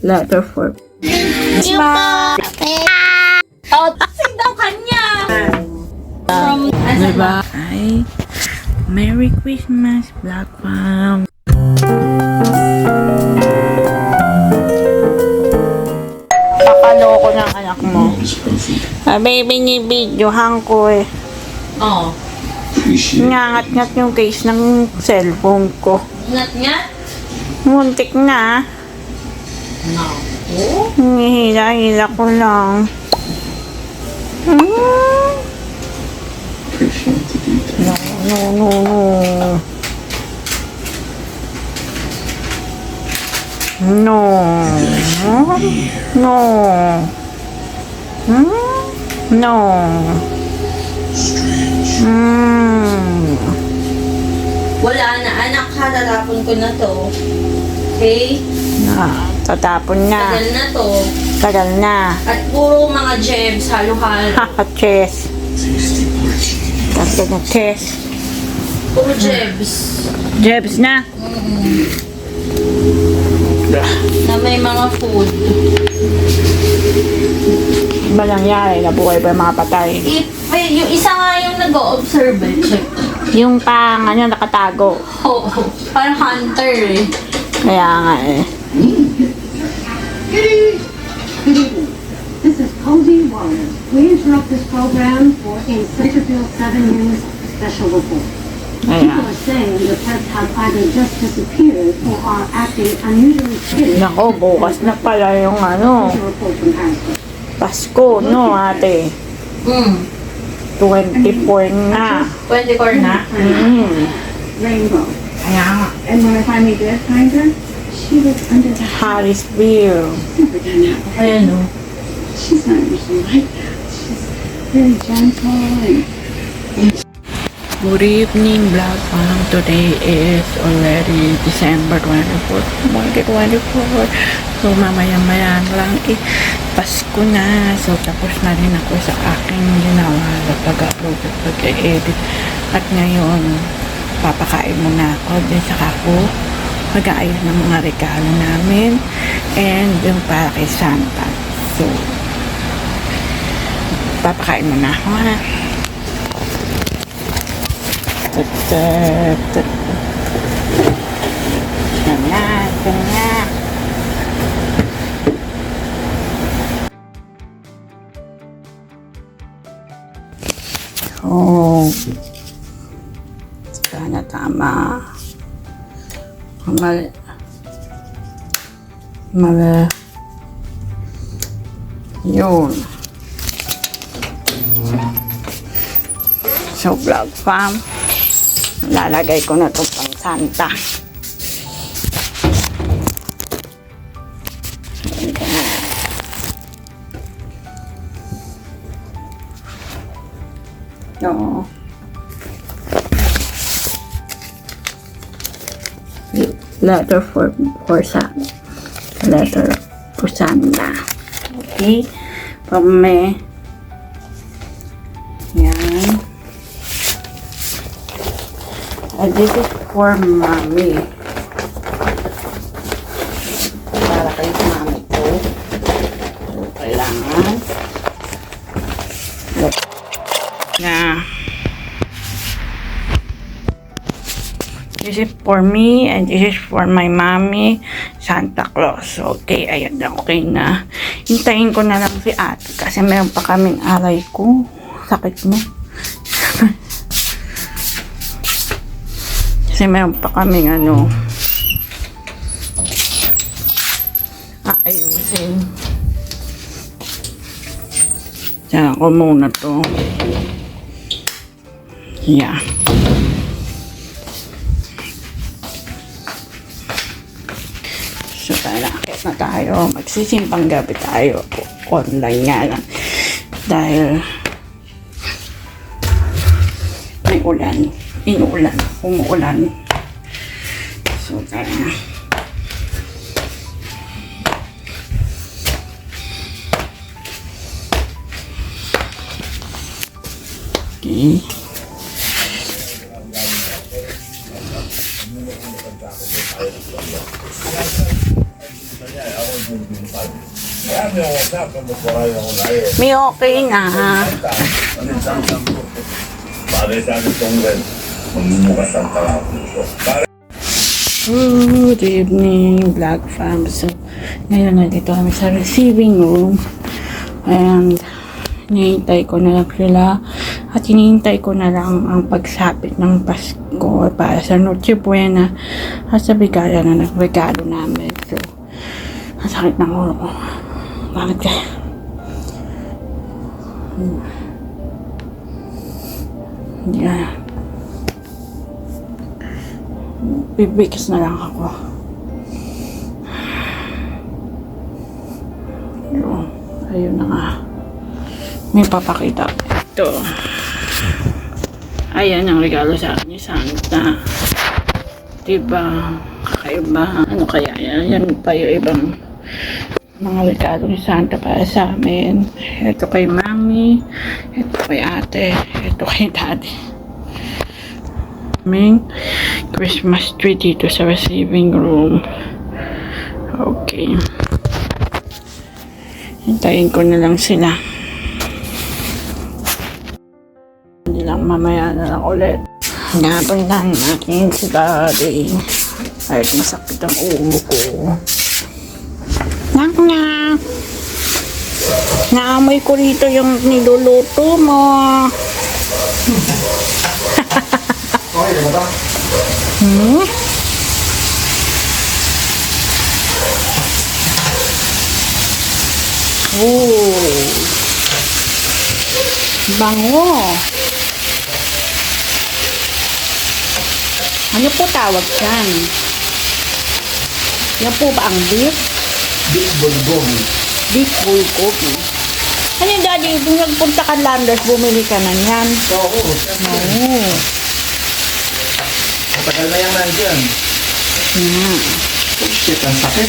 Letter 4. Sing daw kanya. From, Diba? Ay, Merry Christmas, Black Fam. Papaloko ng anak mo. Sabi, binibidyohan ko eh. Oh. Ngangat-ngat yung case ng cellphone ko. Ngat-ngat? Muntik na. No. Hihila-hila ko lang. No, no, no, no. No. No. No. Wala na, anak ha, tatapon ko na to. Okay? Tatapon na. Tagal na to. Tagal na. At puro mga jebs, halo-halo. Chess. Tagal na chess. Puro jebs. Jebs na. Na may mga food. Ba nangyari? Nabuhay ba yung mga patay? Yung isa nga yung nag-o-observe, check. Yung pang ano, nakatago. Oo, parang hunter eh. Kaya nga eh. Good evening. This is Cozy Warner. We interrupt this program for a Centerville 7 News special report. People Kaya. are saying the pets have either just disappeared or are acting unusually skittish. Nako, bukas na pala yung ano, Here's a report from Harrisburg. Pasko, no ate? 24 na. 24 na. Rainbow. Kaya nga. And when I finally did find her, she was under the Harrisville. never done that before. Ayan o. She's not usually like that. She's very gentle and Good evening, Black Fam. Today is already December 24, 2024. So, mamaya-maya lang Pasko na. So, tapos na rin ako sa aking ginawa sa pag-upload at pag-edit. At ngayon, papakain muna ako. Then, saka ako mag-aayos ng mga regalo namin. And yung para kay Santa. So, papakain muna ako ha. Ganyan. Oh, sana tama. Mali. Yun. So, Vlog Fam. Lalagay ko na ito pang Santa. No. Letter for Santa. Letter for Santa. Okay. From me. Yan. And this is for mommy. Para kay mami ko. So, kailangan. Na. This is for me and this is for my mommy, Santa Claus. Okay, ayan na. Okay na. Hintayin ko na lang si ate kasi meron pa kaming aray ko. Sakit mo. Kasi meron pa kaming ano aayusin. Diyan ko muna to. Yeah. So, tarakit na tayo. Magsisimpang gabi tayo. Online nga lang. Dahil may ulan. Inuulan. Umuulan. So, tara na. Okay. May okay na. Good evening, Black Fam. So, ngayon nandito kami sa receiving room. And, hinihintay ko na lang sila. At hinihintay ko na lang ang pagsapit ng Pasko para sa Noche Buena at sa bigaya na ng regalo namin. So, ang sakit ng ulo ko. Bakit kaya? Yan. Bibikas na lang ako. Ayun na nga. May papakita. Ito. Ayan ang regalo sa akin ni Santa. Diba? Kakaiba. Ano kaya yan? Yan pa yung ibang mga regalo ni Santa para sa amin. Ito kay Mami. Ito kay Ate. Ito kay Daddy. May Christmas tree dito sa receiving room. Okay. Hintayin ko na lang sila. Hindi lang, mamaya na lang ulit. Napuntahan natin si Daddy. Kahit masakit ang ulo ko. Nak na. Naamoy ko rito yung niluluto mo. Okay, diba ba? Hmm? Oh. Bango. Ano po tawag dyan? Yan po ba ang beef? Big bulgogi. Beef bulgogi. Ano yung daddy? Kung nagpunta ka Landers, bumili ka na yan. Oo, Oh. matagal na yung nandyan. Yeah. Oh shit, ang sakit.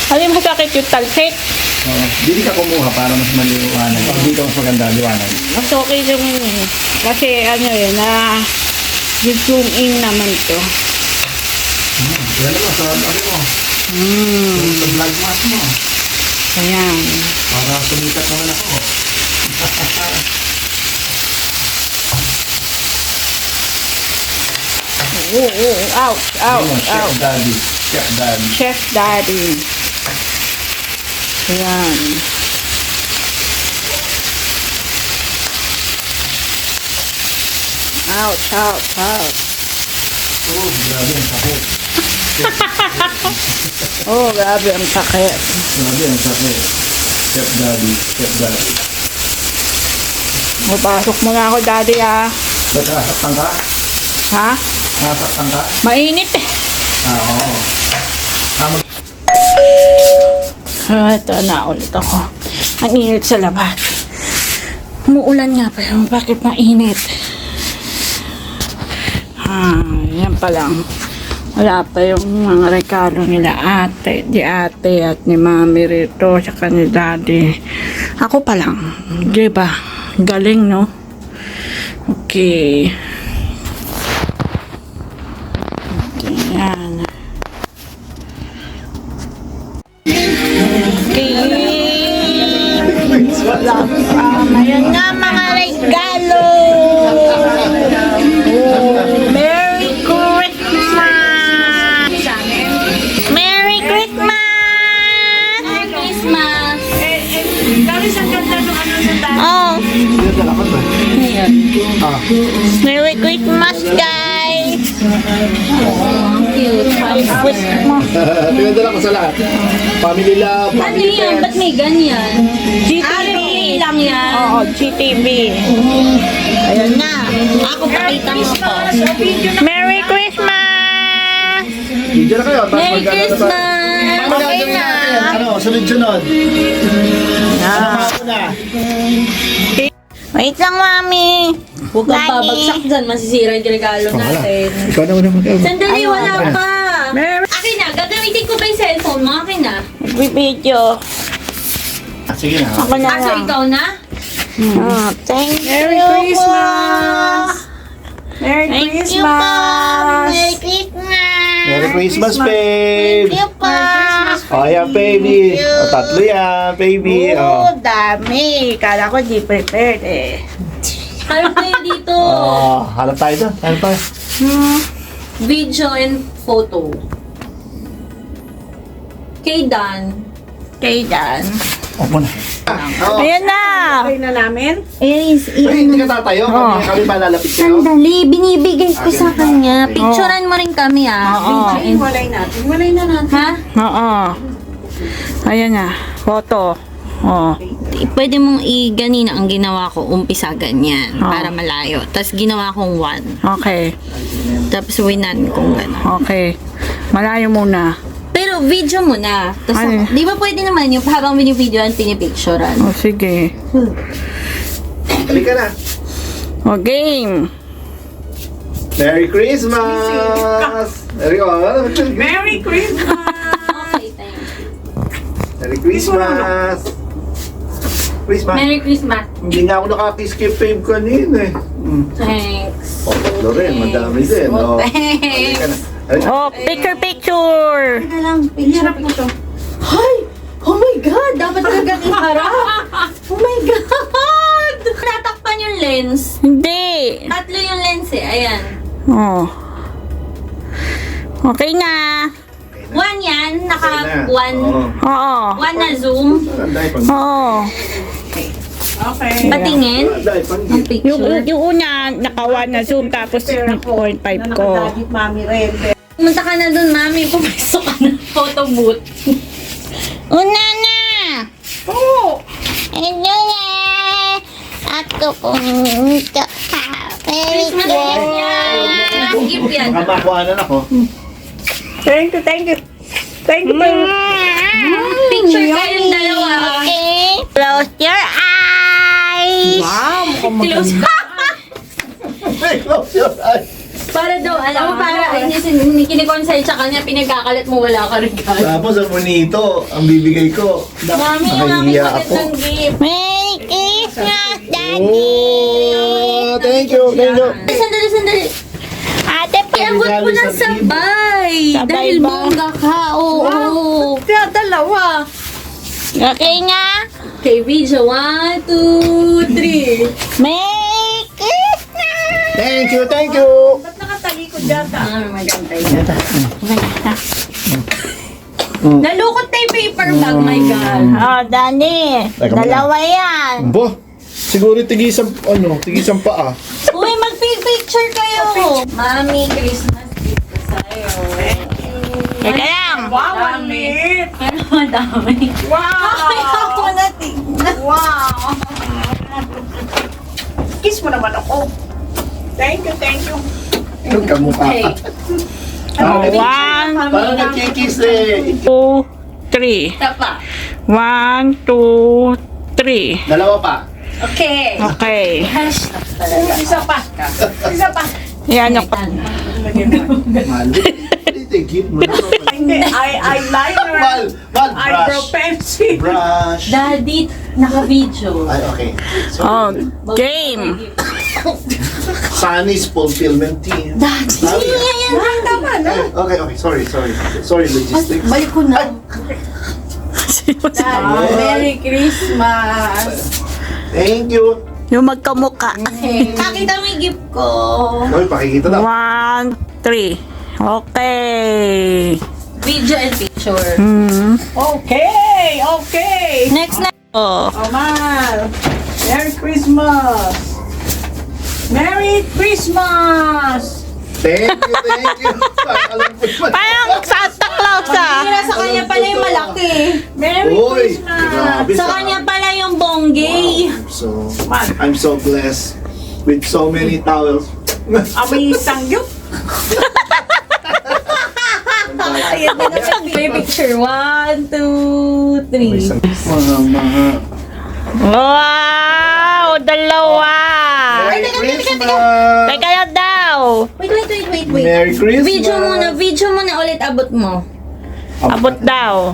Ano yung masakit yung talsik? Dili ka kumuha para mas maliwanag. Dito mas maganda liwanag. Mas okay lang yun eh. Kasi ano yun, zoom in naman to. Yan naman sa ano mo. Sa vlog mask mo. Ayan. Para sumikat naman ako. Ouch, ouch, Ayun, Chef ouch. Daddy. Chef Daddy. Chef Daddy. Ayan. Ouch, ouch, ouch. Oh, grabe ang sakit. Oh, grabe ang sakit. Grabe ang sakit. Chef Daddy. Chef Daddy. Mapasok mo na ako, Daddy, ah. Nasasaktan ka? Ha? Nasasaktan ka? Mainit eh. Oo. Ito na ulit ako. Ang init sa labas. Umuulan nga pa yun. Bakit mainit? Yan pa lang. Wala pa yung mga regalo nila ate, di ate at ni mami rito, saka ni daddy. Ako pa lang. Diba? Galing, no? Okay. Okay, yan. Okay. Ayan nga mga regalo. Merry Christmas! Merry Christmas! Merry Christmas! Oh, Ah, Merry Christmas, guys! Cute. Merry Christmas. pinadala ko sa lahat. Family love, Ano family yan? Ba't may ganyan? GTV. Relay lang yan. Oo, GTV. Ayan na. Ako pakita mo ko. Merry Christmas! Video na kayo. tapos Merry magkano na ba? Christmas! Ano gagawin natin? Ano, sunod-sunod. Ano ako na? Wait lang, Mami. Huwag kang babagsak dyan. Masisira yung regalo natin. Ikaw na muna mag-ano. Sandali, wala pa. Merry Akin na. Gagamitin ko pa yung cellphone mo. Akin na. video. Sige na. Ako na So, lang. ikaw na? Thank Merry you Christmas! Merry Thank Christmas! you po. Merry Christmas. Merry Christmas, babe! Thank you po. Merry Christmas Oh, ayan, baby. O, tatlo yan, baby. Oh, Oh. dami. Kala ko di prepared eh. Harap kayo dito. Oh, hanap tayo doon. Hanap tayo. Video and photo. Kay Dan. Kay Dan. Oh, muna. Oh. Ayan na. Okay na namin? Aries, Ay, hindi ka tatayo. Kami pa lalapit kayo. Sandali, binibigay ko sa kanya. Picturean mo rin kami Oo. Walay natin. Walay na natin. Ha? Oo. Ayan na. Photo. Oh. Pwede mong ganina ang ginawa ko, umpisa ganyan, Oh. para malayo. Tapos ginawa kong 1. Okay. Tapos winan kong gano'n. Okay. Malayo muna. Pero video mo na. Tapos, Ay. di ba pwede naman yung habang binibidyoan, pinipicturean? O, sige. Halika na. O, game. Merry Christmas! There you go. Merry Christmas! Okay, thank you. Merry Christmas! Christmas. Merry Christmas. Hindi nga ako nakakiss kay Fave kanina eh. Thanks. Oh, tatlo rin. Madami din. Oh. Halika na. Thanks. Halika. Oh, picture! Teka lang, picture mo to. Hi! Oh my God! Dapat talaga iharap! Oh my God! Natakpan yung lens. Hindi. Tatlo yung lens eh. Ayan. Oh. Okay na. 1 yan. Naka Okay na. 1. Oo. Oo. 1 na zoom. Anday pang. Oo. Patingin. Anday pang. Ang picture. Yung una, naka-1 na zoom, tapos 0.5 ko. Pumunta ka na dun, mami. Pumasok ka na. Photo booth. Una na! Oo. Ano na? Ako pumunta. Merry Christmas gift yan. Gift yan. Baka makuhanan ako. Thank you, thank you. Thank you. Picture kayong dalawa. Okay. Close your eyes. Wow, Close. Close your eyes. Para daw, alam mo, para kinikonsent sa kanya, pinagkakalat mo, wala ka regalo. Tapos ang monito, ang bibigay ko. Mami, yung aming Nakahiya ako. magandang gift. Merry Christmas, Daddy. Oh, thank you, thank you. Sandali. Ate, Iabot mo na sabay. Sabay Dahil ba? bongga ka, oo. Kaya dalawa. Okay nga? Okay, video. 1, 2, 3. Merry Christmas. Thank you, thank you. Maganda yun. Nalukot na yung paper bag, my God. Oh, Dani. Teka, Dalawa yan. Bo, siguro tigisang paa. Uy, mag-picture kayo. Mami, Christmas gift ko sa'yo. Teka lang. Wow, madami. Pero madami. Wow. Ay, ako na tingnan. Wow. Kiss mo naman ako. Thank you, thank you. Yung kamukha. Okay. One, Parang nagkikiss eh. 2, 3. Tapa. 1, 2, 3. Dalawa pa. Okay. Okay. Hashtag talaga. Isa pa. Yan ako. Malo. Hindi, give mo na. Eyeliner. Mal, brush. pencil. Brush. Daddy, naka-video. Ay, okay. Oh, Sorry. game. Sunny's fulfillment team. Daddy, yan. Ay, okay, sorry. Sorry, logistics. Balik ko na. Merry Christmas! Thank you. Yung magkamuka. Okay. Kakita mo yung gift ko. Oy, pakikita na. 1, 3. Okay. Video and picture. Okay! Next na. Oh. Amal! Merry Christmas! Merry Christmas! Thank you. Alam ko naman. Parang Santa Claus ah. Mira, sa kanya pala yung malaki. Merry Uy, Christmas! grabe Sa kanya pala yung bonggay. I'm so blessed with so many towels. Amoy sangyup! Ayan na naman. May picture. 1, 2, 3. Wow! Dalawa! Merry Christmas! Teka lang daw. Wait. Merry Christmas! Video muna ulit abot mo. Abot daw.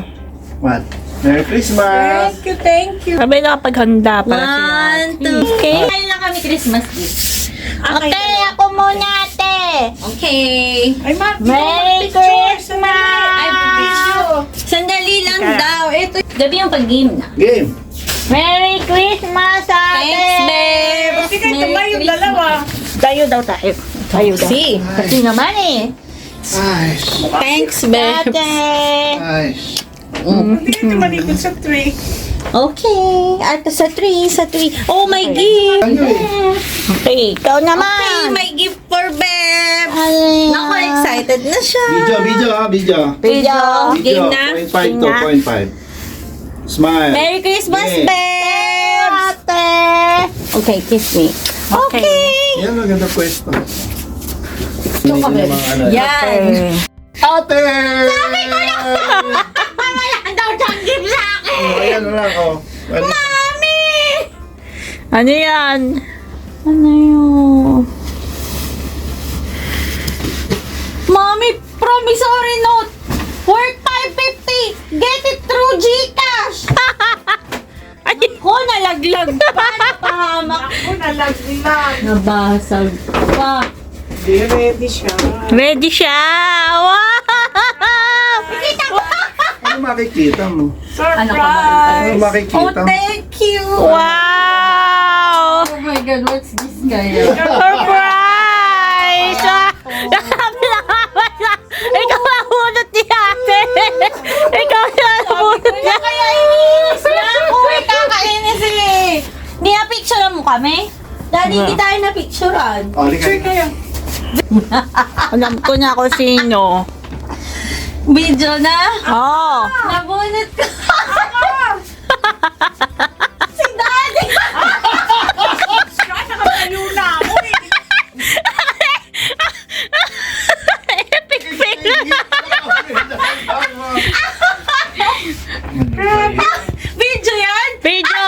What? Merry Christmas! Thank you! Sabi na paghanda para siya. 1, 2. Okay. Kaya lang kami Christmas gift. Okay, ako muna, ate. Okay. Ay, Mark. Merry Christmas! Christmas! Sandali lang daw. Ito. Gabi yung pag-game na. Game. Merry Christmas, ate! Thanks, babe. Hindi kayo tumayong dalawa. Tayo daw tayo. Tayo daw. Kasi naman eh. Ay. Thanks, babe. Ay. Hindi kayo tumalikod sa tree. Okay. At sa tree. Oh, my gift. Ano eh? Okay, ikaw Okay, naman. may gift for babe. Ay, Naku, excited na siya. Video ha, video. Video. Game na. 0.5 to 0.5. Smile. Merry Christmas, Yeah. babe. ate. Okay, kiss me. Okay. Yan, maganda pwesto. Ito ka, babe. Yan. Ate! Mamaya daw siyang gift sa akin. Oh, ayan na lang, oh. Well, Mami! Ano yan? Ano yun? Mami, promissory note. Worth 550. Get it through GCash. Ako, nalaglag pa. Napahamak. Ako nalaglag. Nabasag pa. Hindi, ready siya. Ready siya! Wow! ano makikita mo? Surprise! Ano Oh, makikita mo? thank you. Wow! Oh my God, what's this guy? Surprise! Ikaw ang bunot ni ate! Ikaw ang bunot niya! Kaya iniinis na ako eh. Kakainis eh. Hindi na picturean mo kami? Daddy, hindi tayo na picturean. Oh, Picture kayo. Alam ko na kung sino. Video na? Oh! Nabunot ka. Si Daddy. Nakatayo na ako eh. Epic fail! Video yan? Video!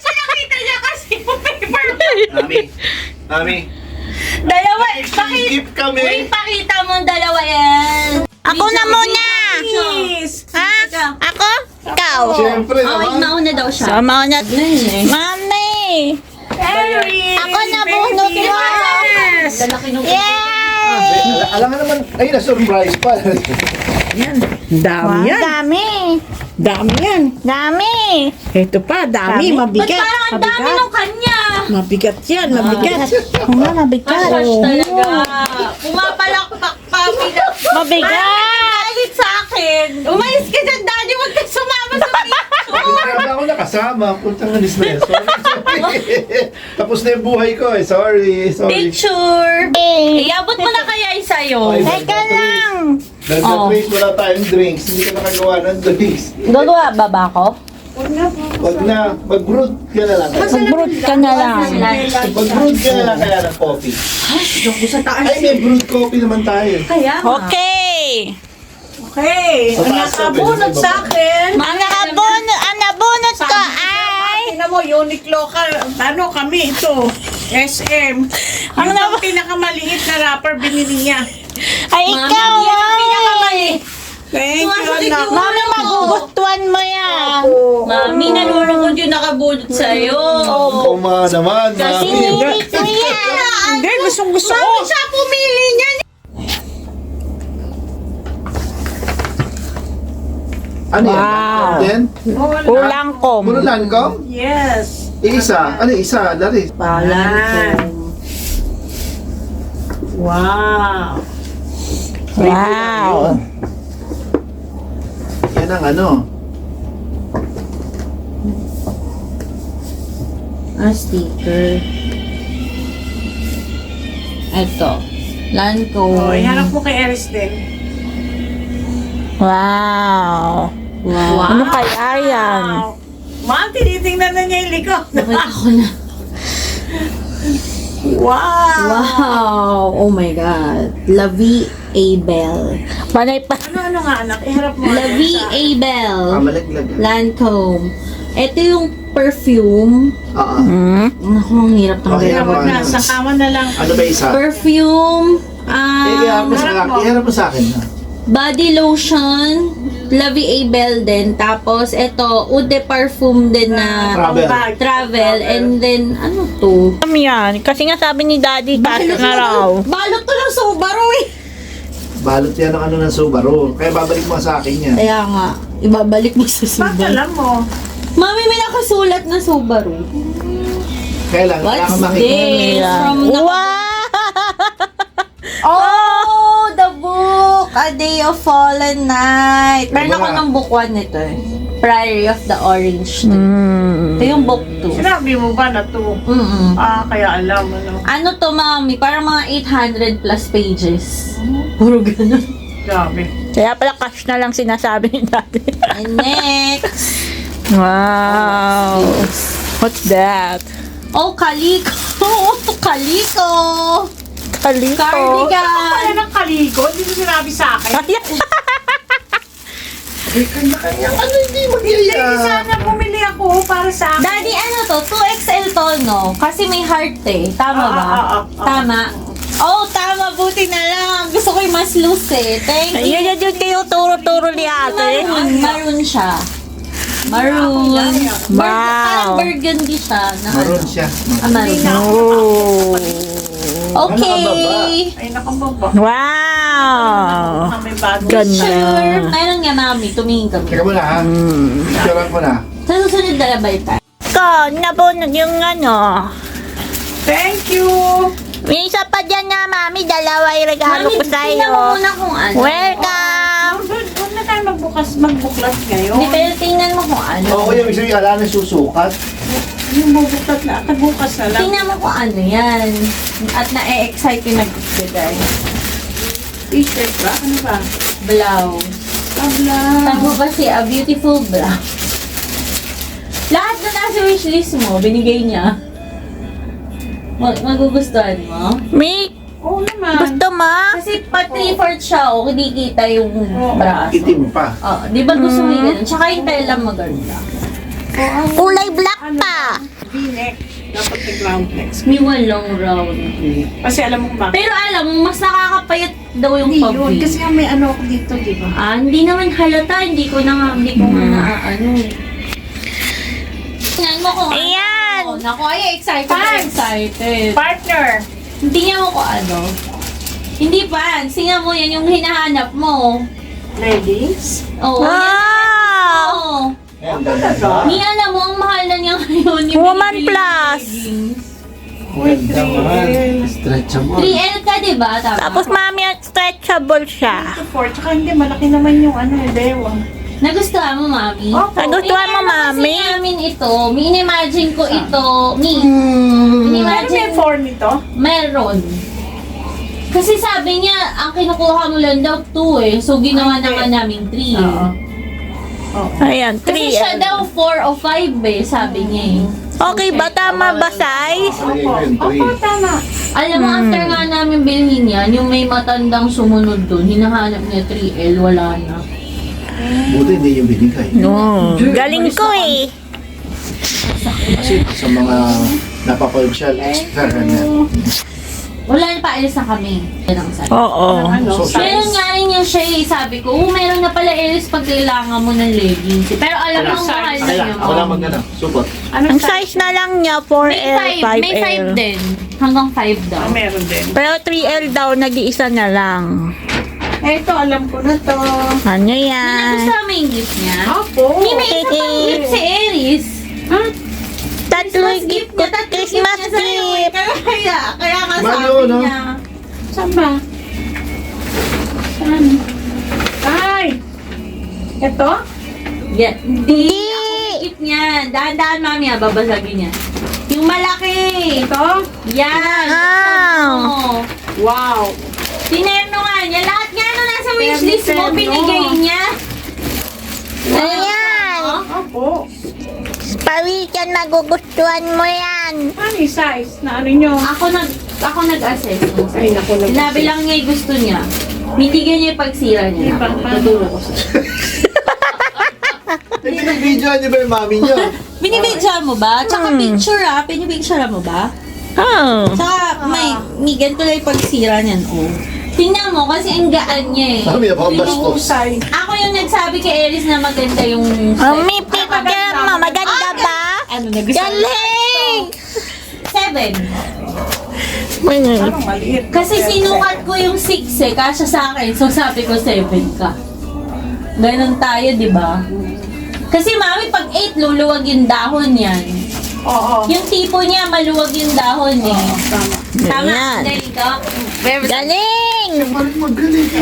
Nakita niya kasi yung paper. Mami, Dalawa. gift kami. Wait, pakita mo ang dalawa yan. Ako na muna! Please. Ha? Ako? Ikaw? Siyempre Oh, wait, naman. mauna daw siya. Sama na. eh. Mami! Harry! Ako na bunot mo! Lalaki nung Yay! Alam nga naman, ay na-surprise pa. Dami yan. Dami! Dami yan. Dami! Ito pa, dami. Ba't Mabigat. parang ang dami nung kanya? Mabigat yan, mabigat. Oo nga, mabigat. Masash talaga. Pumapalakpak pa. Mabigat! Galit sa akin. Umayos ka dyan, Daddy. Huwag ka sumama sa picture. Hindi ako nakasama. Puntang alis na yan. Sorry. Tapos na yung buhay ko eh. Sorry. Picture. Eh, Iabot mo na kaya sa'yo. Ay, teka lang! Dahil sa drinks, wala tayong drinks. Hindi ka nakagawa ng drinks. Gagawa ba ba ako? Wag na. Mag-brood ka na lang. Mag-brood ka na lang. Mag-brood ka na lang kaya ng coffee. Ay, may brewed coffee naman tayo. Kaya Okay! Okay. Sa Ang taas na, nakabunot pwede sa akin. Ang nabunot ko ay... Tingnan mo, Uniqlo ka. Ano kami ito? SM. Ang Yung ang pinakamaliit na wrapper binili niya. Ay, ikaw ay! Thank you, Sumasakit anak. yung Mami, magugustuhan mo yan! Mami, nalulungkot yung nakabunot sa'yo. Kuma naman, Kasi mami. nilit ko yan! Hindi, gusto ko. Mami, siya pumili niyan. Ano yan? Wow. Then, Kulang ko. puro Lancome? Yes. Isa. Ano isa? Dari. Yan. Wow. Wow! Yan ang ano. Sticker. Ito. Lancome. Oh, iharap mo kay Eris din. Wow! Wow. Ano kaya yan? Ma'am, tinitingnan na niya yung likod. Nakita ko na. Wow. Wow! Oh my God. La Vie Abel. Panay pa. Ano nga anak? Iharap mo. La Vie Abel. Malaglag. Lancome. Ito yung perfume. Oo. Hmm? Naku, ang hirap ng Oh, hirap. galaw. Na, sa kama na lang. Ano ba isa? Perfume. Iharap mo sa akin. Iharap mo sa akin. Ha? body lotion, La Vie Belle din. Tapos, ito, Eau de Parfum din na travel. And then, ano to? Yan, kasi nga sabi ni Daddy, kaso na raw. Balot to ng Subaru eh. Balot yan ng ano ng Subaru. Kaya babalik mo sa akin yan. Kaya nga, ibabalik mo sa Bakit Subaru. alam mo? Mami, may nakasulat na Subaru. Kaya lang, wala What's kang makikita. this? From the... Wow! Oh, the book! A Day of Fallen Night. Meron ako Diba? ng book 1 nito eh. Priory of the Orange Tree. Ito yung book 2. Sinabi mo ba na to? Kaya alam, ano? Ano to, mami? Parang mga 800 plus pages. Puro ganun. Grabe. Kaya pala cash na lang sinasabi ni Daddy. And next, Wow! What's that? oh, Kaliko! Kaliko! Kaliko. Wala Cardigan! ng kaliko, hindi mo sinabi sa akin. Ano hindi Hindi, magyaya? sana bumili ako para sa akin. Daddy, ano to? 2XL to, no? Kasi may heart eh. Tama ba? Tama. Oh, tama. Buti na lang. Gusto ko yung mas loose eh. Thank you. Yan yung tinuturo-turo ni ate. Maroon siya. Maroon. Wow. Parang burgundy siya. Na Maroon ano. siya. Maroon. Oh. Okay. Ay, nakababa. Wow! May bago. Ganda. Sure. Meron nga, mami. Tumingin kami. Teka muna ha. Picturean ko na. Sa susunod na labay tayo. Ko, nabunod yung ano. Thank you! May isa pa dyan na, mami. Dalawa yung regalo ko tingnan mo sa'yo. muna kung ano. Welcome! Huwag na tayo magbuklas ngayon. Hindi, pero tingnan mo kung ano. Oo, yung isang ala na susukat. Yung bubuklat na, bukas na lang. Tingnan mo kung ano yan. At na-excite yung nagbibigay. T-shirt ba? Ano ba? Blouse. Tabla. Tama ba si A Beautiful Blouse? Lahat na nasa wishlist mo, binigay niya. Magugustuhan mo? May Oo naman. gusto mo? Kasi pati for siya, oh, hindi kita yung braso. Itim pa. Oh, di ba gusto mo yung ganun? Tsaka yung tela maganda. Kulay black pa. V-neck. Dapat may ground neck. May walong round. Kasi alam mo kung bakit. Pero alam mo, mas nakakapayat daw yung Hindi yun. pag Kasi nga may ano ako dito, di ba? hindi naman halata, hindi ko nga naaano. Tingnan mo kung Ayan! ano. Naku, ay excited. Partner! Tingnan mo kung ano. Hindi pa, tingnan mo yan yung hinahanap mo. Ladies? Oh, yan. Wow! Oh. Ayan, ganda. Ni alam mo, ang mahal na niya ngayon. Yung Woman binibili Plus. ng leggings. Ganda man. Stretchable. 3L ka, diba? Tama. Tapos, mami, stretchable siya. Tsaka hindi, malaki naman yung ano, dewa. Nagustuhan mo, mami? Opo. Nagustuhan mo, mami? Kasi namin ito, minimagine ko ito, Ano minimagine may form ito? meron. Kasi sabi niya, ang kinukuha mo lang daw 2 eh. So, ginawa Hindi. naman namin 3 eh. Ayan, Kasi siya 3. daw 4 o 5 eh, sabi niya eh. Okay ba? Tama ba size? Opo, tama. Alam mo, after nga namin bilhin yan, yung may matandang sumunod dun, hinahanap niya 3L, wala na. Buti hindi yung binigay. No. Galing ko eh. Kasi sa mga napapasyal, extra na. Wala na pa, alis na kami. Yan ang sabi. Oo. Ano, So, Meron nga rin yung siya eh, sabi ko, meron na pala alis pag kailangan mo ng leggings. Pero alam mo, ang mahal na yun. Ako lang mag-ano, supot. Ano Ang size na lang niya, 4L, May 5, may 5L. 5 din. Hanggang 5 daw. meron din. Pero 3L daw, nag-iisa na lang. Ito, alam ko na to. Ano May yan? nagustuhan mo yung gift niya? Opo. May isa pang gift si Aries. Tatlong Christmas gift ko, niya, tatlong Christmas gift niya sa'yo eh. gift. Kaya nga Mano, sabi no? niya. Saan ba? Saan? Ay! Ito? Yeah, hindi. Hindi. Gift niya. Dahan-dahan mami ah, babasagin niya. Yung malaki. Ito? Yan. Wow. Oh. Wow! Tinerno nga niya. Lahat nga ano nasa wishlist mo, Terno. binigay niya. Ayan. Opo. Pawikan, magugustuhan mo yan. Ano yung size na ano nyo? Ako nag-assess mo. Ay, naku, nag-assess. Sinabi lang niya yung gusto niya. Binigyan niya yung pagsira niya. Ibang pa. Naturo ko siya. Hindi ng video, di ba yung mami niyo? Binibidyoan mo ba? Tsaka picture ah. Pinipicture mo ba? Oh. Tsaka may ganito lang yung pagsira niyan. Oh. Tingnan mo, kasi ang gaan niya eh. Sabi niya, baka bastos. Usay. Ako yung nagsabi kay Eris na maganda yung Mami, picture mo. Maganda ba? Ano, nagustuhan? Galing! 7. Anong maliit? Kasi sinukat ko yung 6 eh, kasya sa akin. So sabi ko 7 ka. Ganon tayo, di ba? Kasi mami, pag 8, luluwag yung dahon yan. Oo. Yung tipo niya, maluwag yung dahon eh. Tama. Tama, Ganyan. ganito. Galing! Bakit magaling ka?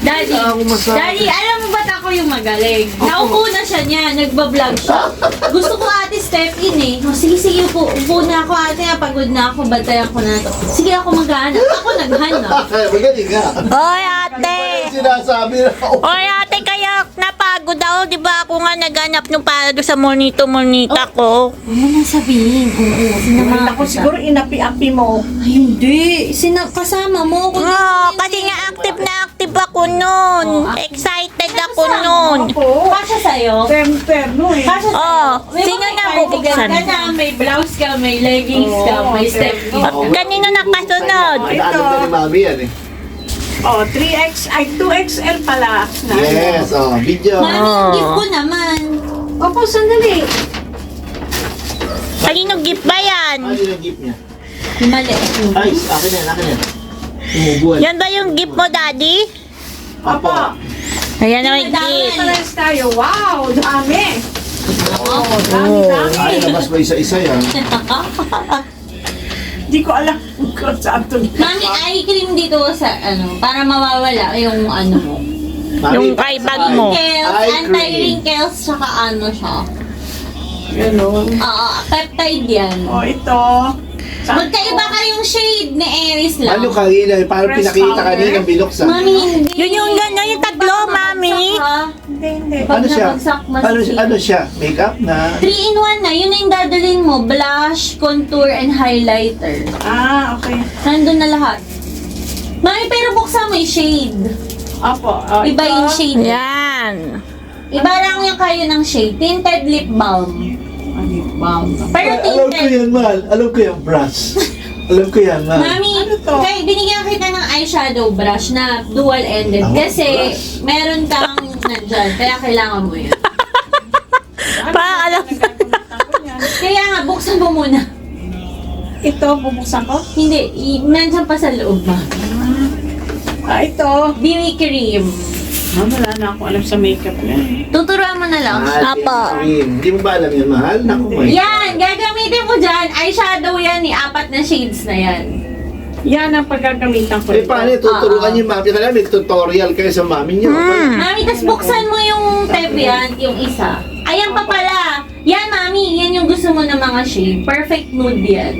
Daddy, Ako masabi. Daddy, alam mo ba't ako yung magaling? Naupo na siya niya, nagbablog siya. Gusto ko ate step in eh. O, sige, upo na ako ate, pagod na ako, bantayan ko na to. Sige ako maghanap. Ako naghanap. Magaling ka. Oy, ate! Sinasabi na ako. Oy, ate, kaya napagod ako. Di ba ako nga naghanap nung para doon sa monito-monita ko? Huwag mo nang sabihin. Oo, sinama Ako siguro inapi-api mo. Ay, hindi. Kasama mo. Kung Kasi nga active na active ako nun. Excited ako nun. Ako. Kasya sa'yo. Terno eh. Kasya sa'yo. Oh, May sino mga na cardigan bubuksan? ka na, may blouse ka, may leggings ka, Oo, may step okay. in. Kanino nakasunod? Ano ka ni Mami yan eh. Oh, 3X, ay 2XL pala. Yes, video. Mami, yung gift ko naman. Opo, sandali. Kanino gift ba yan? Ano yung gift niya? Mali. Ay, akin yan, akin yan. Tumubuhan. Yan ba yung gift mo, daddy? Opo. Ayan na yung Madami. gift. Pares tayo. Wow, dami. Oo. Dami. Ay, labas ba isa-isa yan? Hindi ko alam kung saan to. Mami, eye cream dito sa para mawawala yung mo. Mami, Yung kay bag mo. Wrinkles, Eye cream. anti-wrinkles, saka siya. Ganun. Peptide yan. Oh, ito. Magkaiba kayong shade ni Aries lang. Ano kanina, parang Press pinakita powder? kanina biloksan. Mami, hindi. Yun yung gano'n, yung tatlo, mami. Hindi. Pag Ano siya? nabagsak, mas Ano siya? Makeup na? 3-in-1 na. Yun na yung dadalhin mo. Blush, contour, and highlighter. Ah, okay. Nandun na lahat. Mami, pero buksan mo yung shade. Opo. Oh, Iba ito. yung shade. Yan. Iba lang yung kayo ng shade. Tinted lip balm. Wow. Pero Alam ko tinted. yan, mahal. Alam ko yan, brush. Alam ko yan, mahal. Mami, Ano to? kay, binigyan kita ng eyeshadow brush na dual-ended. Ah, Kasi brush. meron kang nandyan. Kaya kailangan mo yun. Parang alam. Kaya nga, buksan mo muna. Ito, bubuksan ko. Hindi, nandiyan pa sa loob ba? Ah, ito. BB cream. Ah, wala na ako alam sa makeup niya. Tuturuan mo na lang. Mahal, Apa. cream. Hindi mo ba alam yan, mahal? Naku, may. Yan, gagamitin mo dyan. Eyeshadow yan, 4 na shades na yan. Yan ang paggagamitan ko. Eh, paano tuturuan Ah. niyo, mami? Kaya may tutorial kayo sa mami niyo. Mami, tas buksan mo yung Tevian, yung isa. Ayan pa pala. Yan, Mami, yan yung gusto mo ng mga shade. Perfect nude yan.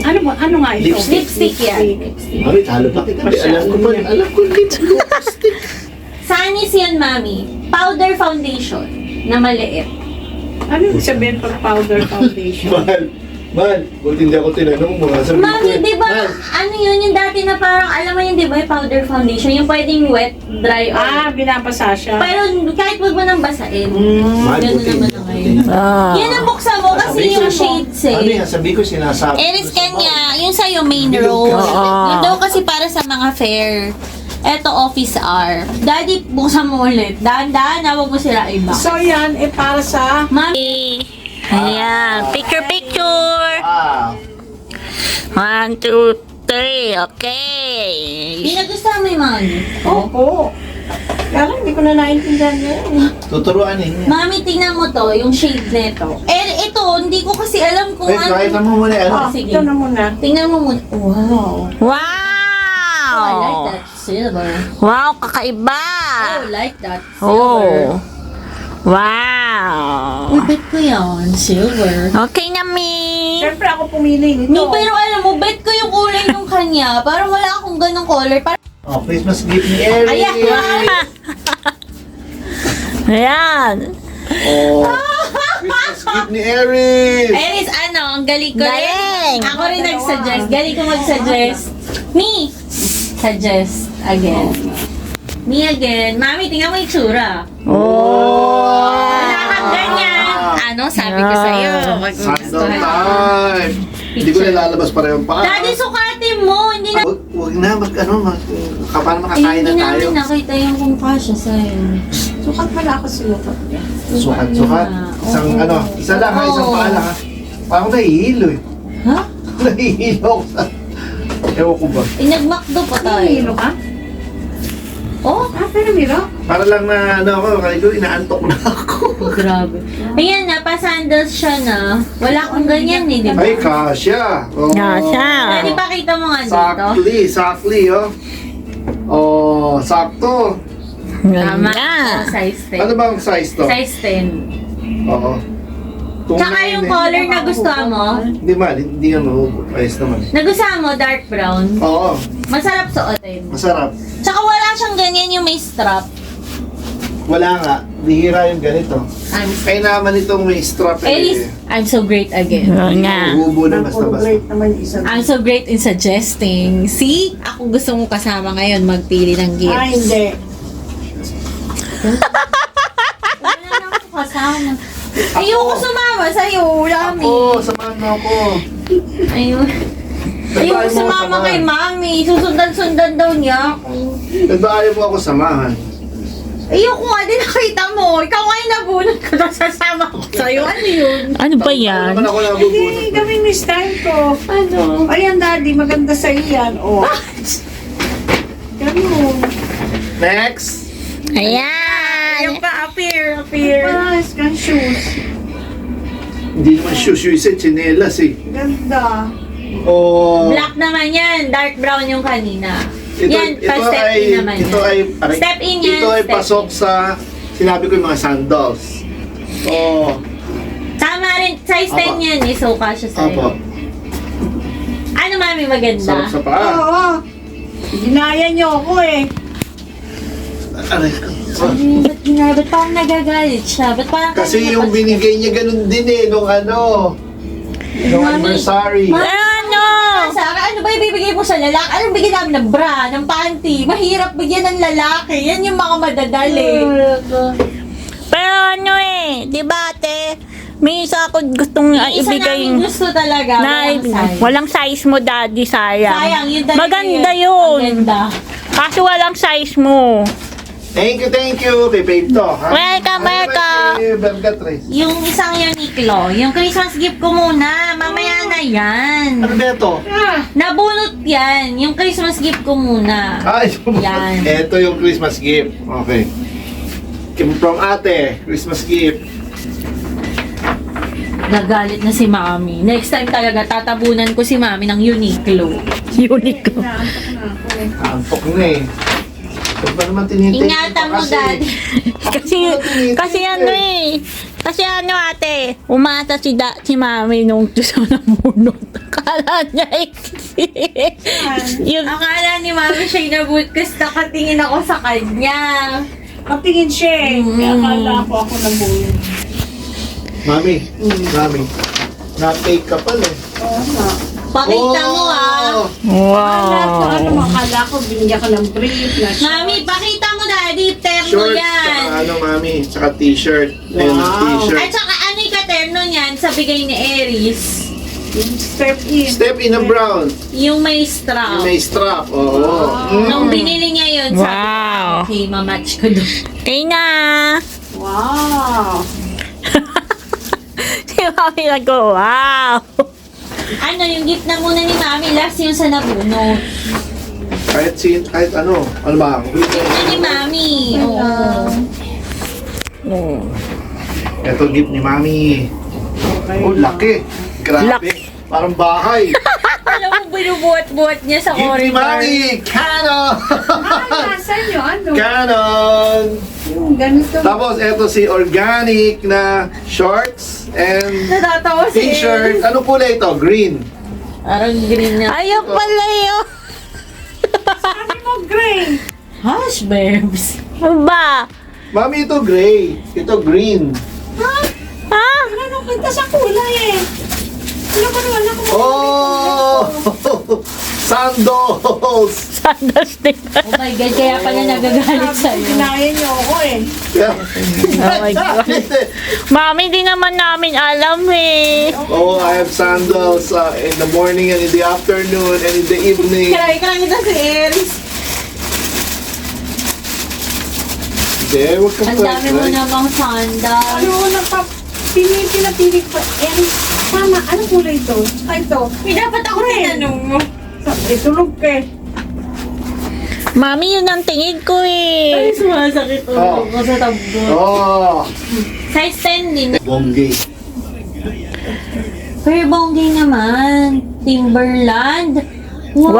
Ano nga ito? Lipstick yan. Lipstick. Mami, talo pa kita. Alam ko lipstick. Sanis yan, Mami. Powder foundation na maliit. Ano yung sabihin pag powder foundation? Mahal, buti hindi ako tinanong mo. Sabi ko, Mami, di ba, mahal, ano yun, yung dati na parang, alam mo yun, di ba, yung powder foundation, yung pwedeng wet, dry, or... Binabasa siya. Pero kahit wag mo nang basain. mahal, Ganun buti naman hindi na ako ngayon. tinanong. Yan ang buksan mo kasi Sabi ko, yung shades Ano eh. yan, sabi ko sinasabi. Eris ko sa kanya, yung sa'yo main Bilog row. ka. Yun daw kasi para sa mga fair. Eto, office hour. Daddy, buksan mo ulit. Dahan-dahan na, huwag mo sila iba. So yan, para sa... Mami, Ayan. Picture. Ah, 1, 2, 3. Okay. pinagustuhan mo yung mga gift? Opo. Kaya lang, hindi ko na naintindihan yan. tuturuan ninyo. Mami, tingnan mo to, yung shade nito. Eh, ito, hindi ko kasi alam kung Wait, kahit ano. mo muna ano. Oh, sige. ito na muna. Tingnan mo muna. Wow. Wow. Oh, I like that silver. Wow, kakaiba. Oh, like that silver. Oh. Wow. Uy, bet ko yan. Silver. Okay na, Mi. Siyempre ako pumili nito. No, pero alam mo, bet ko yung kulay nung kanya. Parang wala akong ganong color. Parang, Oh, Christmas gift ni Eric. ayan. Ayan. Oh, Christmas gift ni Eric. Iris, ang galing ko rin. Galing. Ako rin nag-suggest. Galing ko mag-suggest. Me. Suggest again. Me again. Mami, tingnan mo yung tsura. Oh. Wala kang ganyan. Ano, sabi ko sa'yo. Sandal Maggugustuhan. time. Hindi ko nilalabas parehong paa. Daddy, sukatin mo. Hindi na... Huwag Wag na, paano Eh, makakain hindi na tayo? namin nakita yung kung kasya sa'yo. Sukat pala ako sinukat niya. Sukat. Isang Oo. isa lang ha, isang Oo. paa lang ha. Parang nahihilo eh. Ha? Nahihilo ako sa... Ewan ko ba? Eh, nag-McDo pa tayo. Hilo ka? Oh, Pero Miro, Para lang na, kaya ko, inaantok na ako. grabe. Ayan, napasandals siya na. Wala akong ganyan eh, di ba? Ay, kasya. Oh. Kasya. Pwede pakita mo nga dito. Sakli, oh. Oh, sakto. Tama. Ganda. Oh, size 10. Ano bang size to? Size 10. Oo. Tsaka yung color na gusto mo, Hindi nga mahubo. Ayos naman. nagustuhan mo, dark brown. Oo, Masarap suotin. masarap. Tsaka wala siyang ganyan yung may strap. Wala nga. Bihira yung ganito. Kaya naman itong may strap Elise, I'm so great again. Oo nga. Hubo na basta-basta. Great naman yung isa. I'm so great in suggesting. See? Ako gusto mo kasama ngayon magpili ng gifts. Ah, hindi. Wala na ako kasama. Ayoko sumama sa'yo, Lami. Oo, samahan mo ako. Ayun. Ayoko sumama kay Mami. Susundan-sundan daw niya ako. Ba't ba ayaw mo ako samahan? Ayoko nga din nakita mo. Ikaw nga yung nabunot ko na sasama ko sa'yo. Ano yun? Ano ba yan? Ano naman ako nabubunot? Hindi, kami ni style ko. Ano? Ayan, daddy, maganda sa iyan. Oh. Ganun. Next! Ayan. Yung pa, appear. Nice, gan shoes. Hindi naman shoes yung isa, chinelas eh. Ganda. Oh, Black naman yan. Dark brown yung kanina. ito, yan, pa-step in naman ito yan. ay, Step in yan, ito ay step pasok in. sa, sinabi ko yung mga sandals. Oh, Tama rin. Size 10 Apo. yan eh. So, kasya opo. sa'yo. Ano, Mami? Maganda? Sarap sa paa. Oo. Ginaya niyo ako eh. Aray ko. Ba't ginaya? Ba't parang nagagalit siya? Ba't parang Kasi kanina yung pa- binigay niya ganun din eh, nung nung Mami. anniversary. Ano? Sarah, ano ba ibibigay mo sa lalaki? Anong bigyan namin ng bra, ng panty? Mahirap bigyan ng lalaki. Yan yung mga madadali. Pero ano eh, di ba ate? May isa ako gustong Isa ibigay namin gusto talaga. na Walang size. walang size mo daddy, sayang. Sayang, yun talaga Maganda Ang yun. ganda. Kaso walang size mo. Thank you. Kay Babe to. Ha? Welcome, Ano ba welcome. kay Bergatrice? Yung isang Uniqlo, yung Christmas gift ko muna. Mamaya na yan. Ano ba ito? Nabunot yan. Yung Christmas gift ko muna. Yan. Ito yung Christmas gift. Okay. From ate, Christmas gift. Nagalit na si Mami. Next time talaga, tatabunan ko si Mami ng Uniqlo. Uniqlo. Antok na eh. Ba't ba naman tinihintay? Ingatan mo, Daddy. Kasi ano eh. Kasi ano ate, umasa si mami nung gusto ng bunot. Akala niya yung Akala ni Mami siya inabot kasi nakatingin ako sa kanya. Patingin siya eh. Kaya akala ko ako nabuhin. Mami, na-take ka pala eh. Oo nga. Pakita mo ah. Akala ko, ano, wow. akala ko, binigyan ka ng brief na siya. Mami, pakita mo Daddy, terno Shorts, yan. tsaka Mami, tsaka t-shirt. Ayun, Wow. t-shirt. At saka ano yung katerno niyan sa bigay ni Aries? Yung step in. Step in ang brown. Yung may strap. Yung may strap. Oo. Nung binili niya yun, sabi ko, Wow. okay, mamatch ko doon. Tina! Wow. Si mami nag-go, wow. Ano, yung gift na muna ni Mami, last yung sa nabunot. Kahit ano ba? Gift na ni Mami. Oo. Ito gift ni Mami. Okay. Oh, laki. Grabe. Laki. Parang bahay. Alam mo, binubuhat-buhat niya sa Gift ni corner. Mami. Canon! Nasaan yun? Ano? Canon! Yung ganito. Tapos ito si organic na shorts and Natatawa si t-shirt. Aries. Anong kulay ito? Green. Parang green na. Ayaw pala yun. Sabi mo, gray. Hush, babes. Ano ba? Mami, ito gray. Ito green. Ha? Ano kita sa kulay eh. Wala pa naman ako. Oh! Sandals! Sandals din. Oh my God, kaya pala nagagalit sa'yo. Kinaya niyo ako eh. Oh my God. Mami, di naman namin alam eh. Oh, I have sandals in the morning and in the afternoon and in the evening. Kaya ka lang ito si Aries. Hindi, huwag ka Ang dami mo namang sandal. Ano, pinapili ko. Aries, tama, anong kulay ito? Ay, ito. Dapat ako tinanong mo. Tulog ka eh. Mami, yun ang tingin ko Ay, eh. sumasakit ulo ko sa tabdo. Oh! Size 10 din. Bonggi. Pero bonggi naman. Timberland. Wow!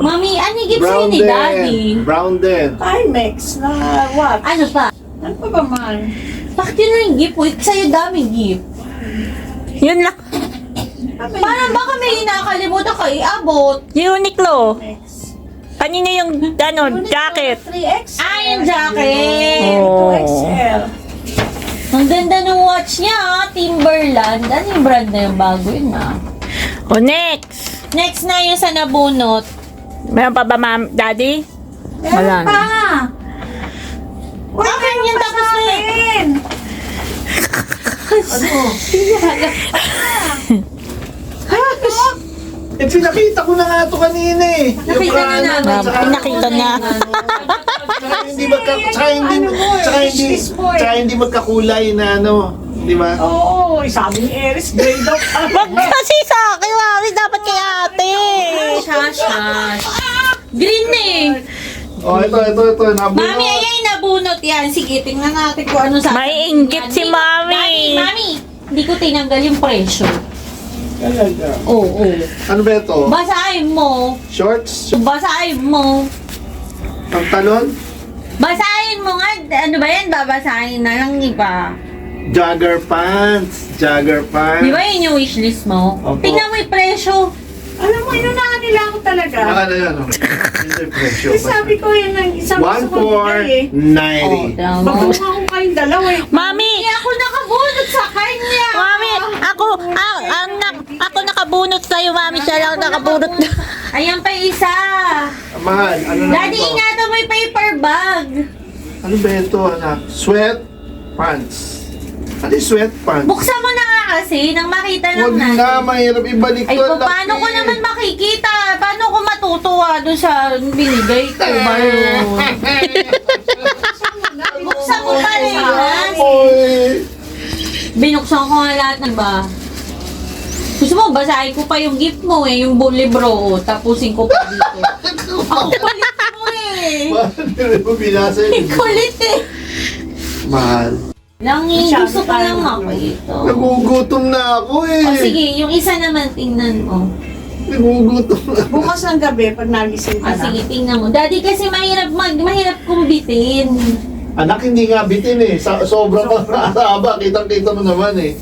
Mami, ano yung gift sa'yo Brown ni Daddy? din. Brown din. Timex na what? Ano pa? Ano pa ba man? Bakit yun yung gift? Wait, sa'yo daming gift. Yun lang. Parang baka may nakakalimutan ka iabot. Uniqlo. Kanina yung jacket. 3X. Ah, yung jacket. Oh. 2XL. Ang ganda ng watch niya, ah. Timberland. Ano yung brand na yung bago yun, ah? O next. Next na yung sa nabunot. Meron pa ba daddy? Wala na. Akin yun tapos na yun. Eh, pinakita ko na nga ito kanina eh. Nakita na namin. Pinakita niya. Tsaka hindi magkakulay na ano. Di ba? Oo, sabi ni Aries, grade up. Wag kasi sa akin, mami. Dapat kay ate. Shush. Green eh. Oh, ito. Nabunot. Mami, ayan, nabunot yan. Sige, tingnan natin kung ano sa... May inggit si Mami. Mami, hindi ko tinanggal yung presyo. Talaga. Oo. Ano ba ito? Basahin mo. Shorts? Basahin mo. Pantalon? Basahin mo nga. Ano ba yan? Babasahin na lang, di ba? Jogger pants. Jogger pants. Di ba yun yung wishlist mo? Opo. Tingnan mo yung presyo. Alam mo, inunahan nila ako talaga. Ano yan? Oh. Hindi presyo. Kasi sabi ko yan ang isang gusto ko bigay eh. 1,490. tama. Magbuka ko kayong dalawa eh. Mami! Hindi ako nakabunot sa kanya. Mami! Ako nakabunot sa'yo, mami. Siya lang nakabunot. Ayan pa yung isa. Mahal, ano na Daddy, ito? ingatan mo yung paper bag. Ano ba ito, anak? Sweat pants. Ano yung sweat pants? Buksan mo na nga kasi, nang makita lang Huwag natin. na, mahirap ibalik Ay, to. paano ko naman makikita? Paano ko matutuwa doon sa binigay ko? Buksan mo pa rin. Oy! Binuksan ko nga lahat ng ba? Gusto mo, basahin ko pa yung gift mo eh, yung libro. Tapusin ko pa dito. Ang kulit mo eh. Mahal, mo binasa Ang yun. kulit eh. Mahal. Gusto ko lang ako ito. Nagugutom na ako eh. O sige, yung isa naman tingnan mo. Nagugutom na. Bukas ng gabi pag nagising ka Ah, na. sige, tingnan mo. Daddy, kasi mahirap kong bitin. Anak, hindi nga bitin eh. Sobrang haba. Kitang-kita mo naman eh.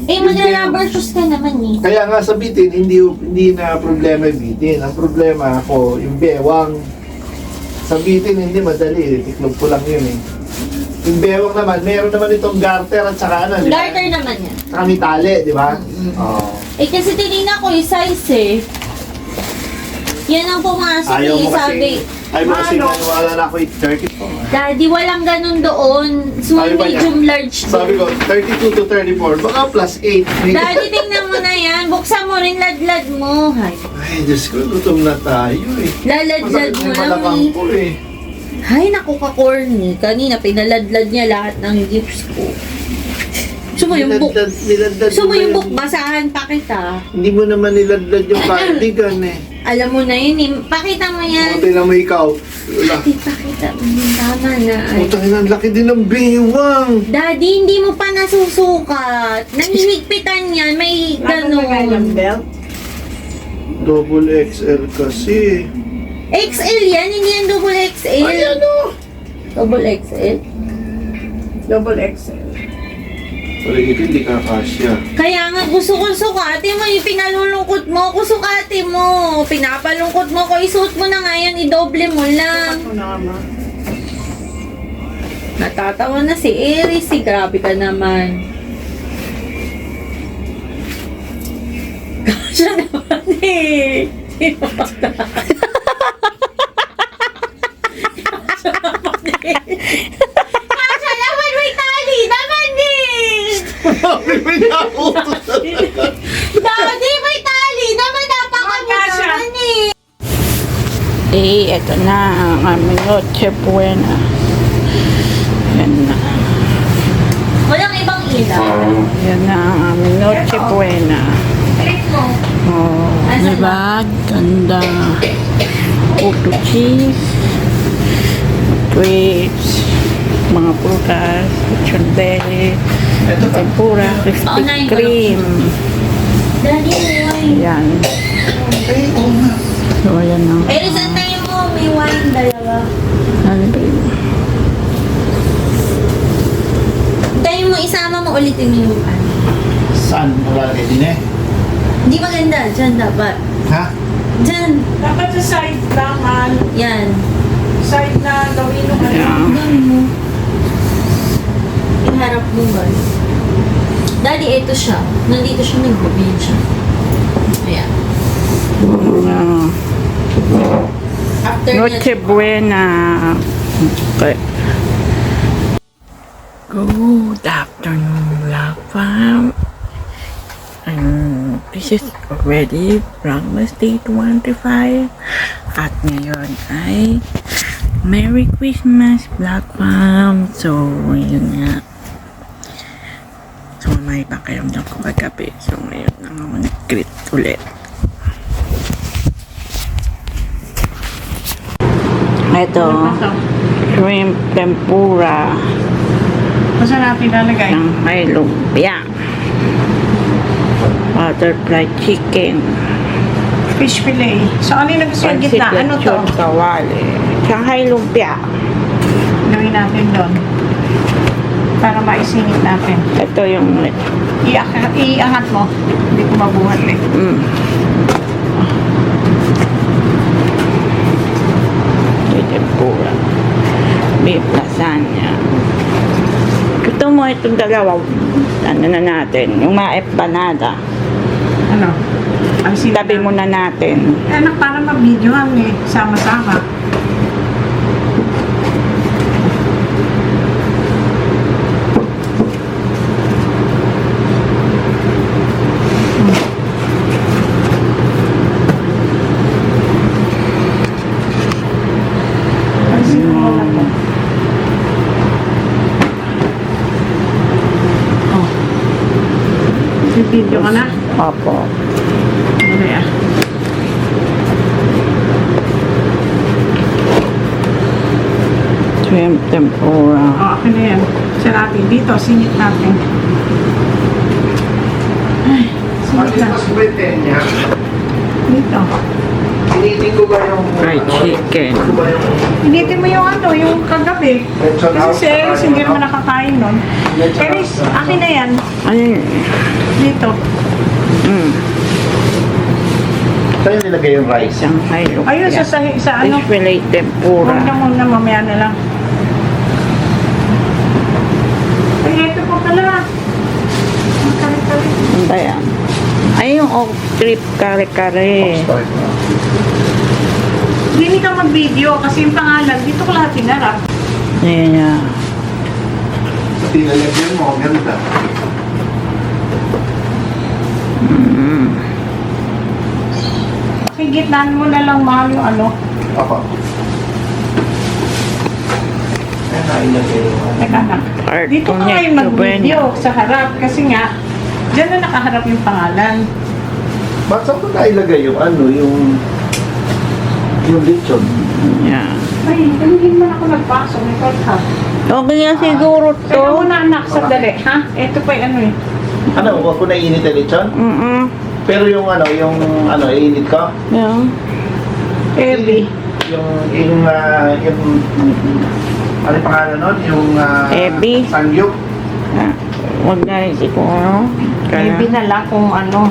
Eh, magla-rubber shoes ka naman eh. Kaya nga sa bitin, hindi na problema yung bitin. Ang problema ako, yung bewang. Sa bitin, hindi madali. Tiklog ko lang yun eh. Yung bewang naman, meron naman itong garter at saka ano, di ba? Garter naman yan. Saka may tali, di ba? Oo. Eh, kasi tinignan ko yung size eh. Yan ang pumasok Ayaw eh, mo sabi. kasi maniwala na ako 30. Daddy, walang ganun doon. Small, Sabi ba niya? medium, large. Sabi ko, 32 to 34. Baka plus 8. Daddy, tingnan mo na yan. Buksan mo rin, ladlad mo. Hay. Ay, Diyos ko, gutom na tayo eh. Laladlad Masakit mo yung lang balakang eh. ko eh. Hay, naku ka-corny. Kanina, pinaladlad niya lahat ng gifts ko. Gusto mo yung book? Niladlad Gusto mo mo yung yun. book? Basahan pa kita. Hindi mo naman niladlad yung cardigan eh. Alam mo na yun eh. Pakita mo yan. Buti na mo ikaw. Wala. Pakita mo. Tama na. Ay. Putang ina, ang laki din ng biwang. Daddy, hindi mo pa nasusukat. Nanghihigpitan yan. May Ano na ng ganun. belt? Double XL kasi. XL yan. Hindi yan double XL. Ay, ano? Double XL. Double XL. Pero ito hindi kakasya. Kaya nga gusto ko sukatin mo. Yung pinalulungkot mo, ko sukatin mo. Pinapalungkot mo ko. Isuot mo na nga yan. I-double mo lang. Ako naman. Natatawa na si Aries. Grabe ka naman. Kasha naman eh. Kasha naman, may tali naman eh. May nautos talaga. Daddy, may tali naman. Napakami Kasha. naman eh. Eto na ang aming Noche Buena. Yan na. Walang ibang ilaw. Yan na ang aming Noche Buena. Click mo. Oh, diba? Ganda. Auto cheese. Grapes. Mga prutas. Lechon belly. Tempura. Krispy Paunahin ko lang. Kreme. Daddy, wine. Yan. So, ayan na. Eh, reset tayo mo. May wine, dalawa. Ano ba yun? Tayo mo, isama mo ulitin mo yung ano. Saan? Wala din eh. Hindi maganda. Diyan dapat. Ha? Diyan. Dapat sa side naman. Yan. Side na gawin mo. Ayan. Gawin mo. Iharap mo ba? Daddy, ito siya. Nandito siya, nag-bobin siya. Ayan. Ayan. After Noche Buena. Okay. Good afternoon, Vlog Fam. This is already Vlogmas Day 25. At ngayon ay Merry Christmas, Vlog Fam. So, yun nga. So, may pakiramdam ko kagabi. So, ngayon na ako nag-greet ulit. Ito, shrimp tempura Masa natin lalagay? ng may lumpia. Butterfly chicken. Fish fillet. So, ano yung gusto yung gitna? Ano to? lechon kawali. Shanghai lumpia. Gawin natin doon. Para maisingit natin. Ito yung Iangat mo. Hindi ko mabuhat eh. May tempura. Beef lasagna. Gusto mo itong dalawa. Ano na natin? Yung maempanada. Ano? Ang Tabi muna natin. Anak, para mabidyohan eh. Sama-sama. Pansin mo muna po. Oh. Bibidyo ka na? Opo. Ano yan? Shrimp tempura. Oo, akin na yan. Siya natin. Dito, singit natin. Ay, singit Pati na. mas kwente niya. Dito. Tinitin ko ba yung... Fried chicken. Ko ba yung... Initin mo yung ano, yung kagabi. Lechon Kasi house, si Eris, hindi naman nakakain nun. Lechon Eris, house. akin na yan. Ano yun? Dito. Saan yung nilagay yung rice? Shanghai lumpia. Ayun, sa ano. Fish fillet tempura. Huwag na muna, mamaya na lang. Ay, ito po pala. Ang kare-kare. Ano ba yan? Ay, yung oak trip kare-kare. Start na. Hindi ka mag-video kasi yung pangalan, dito ko lahat hinarap. Ayan yan. Pati nalagyan mo, ganda. Higitnan mo na lang mahal yung ano. Apa. Ayan na, ilagay yung ano. Teka na. Art Dito ka ngayon mag-video sa harap kasi nga, dyan na nakaharap yung pangalan. Ba't saan ko na ilagay yung ano, yung lechon? Yan. Ay, hindi man ako nagpasok. May ha. Okay na siguro to. Teka muna anak, sandali. Ha? Ito pa yung ano eh. Ano, huwag ko na init ang lechon? Pero yung ano, iinit ko? Yan. Heavy. Yung ano yung pangalan nun? Yung, Ebi. Sangyup. Ah, Huwag na rin siguro. Heavy na lang kung ano.